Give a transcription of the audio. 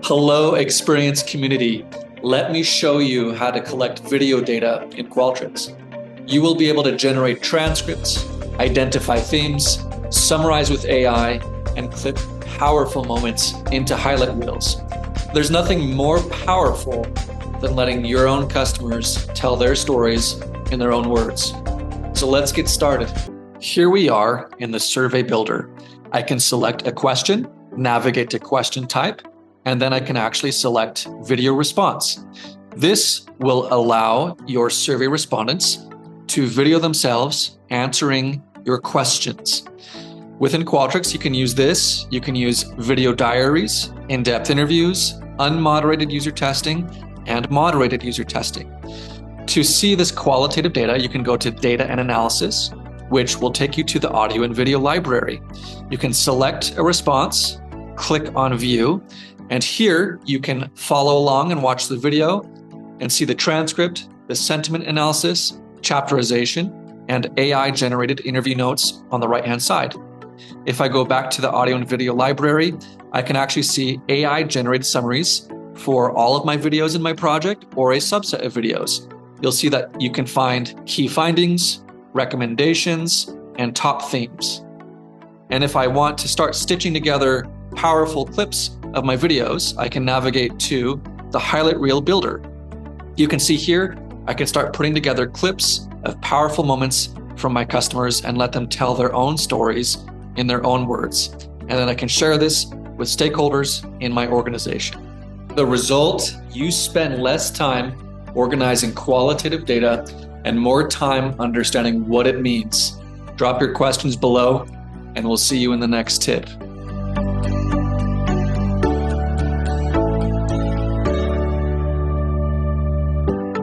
Hello, experience community. Let me show you how to collect video data in Qualtrics. You will be able to generate transcripts, identify themes, summarize with AI, and clip powerful moments into highlight reels. There's nothing more powerful than letting your own customers tell their stories in their own words. So let's get started. Here we are in the survey builder. I can select a question, navigate to question type, and then I can actually select video response. This will allow your survey respondents to video themselves answering your questions. Within Qualtrics, you can use this. You can use video diaries, in-depth interviews, unmoderated user testing, and moderated user testing. To see this qualitative data, you can go to Data and Analysis, which will take you to the audio and video library. You can select a response, click on View, and here you can follow along and watch the video and see the transcript, the sentiment analysis, chapterization, and AI-generated interview notes on the right-hand side. If I go back to the audio and video library, I can actually see AI-generated summaries for all of my videos in my project or a subset of videos. You'll see that you can find key findings, recommendations, and top themes. And if I want to start stitching together powerful clips of my videos, I can navigate to the highlight reel builder. You can see here, I can start putting together clips of powerful moments from my customers and let them tell their own stories in their own words. And then I can share this with stakeholders in my organization. The result, you spend less time organizing qualitative data and more time understanding what it means. Drop your questions below, and we'll see you in the next tip.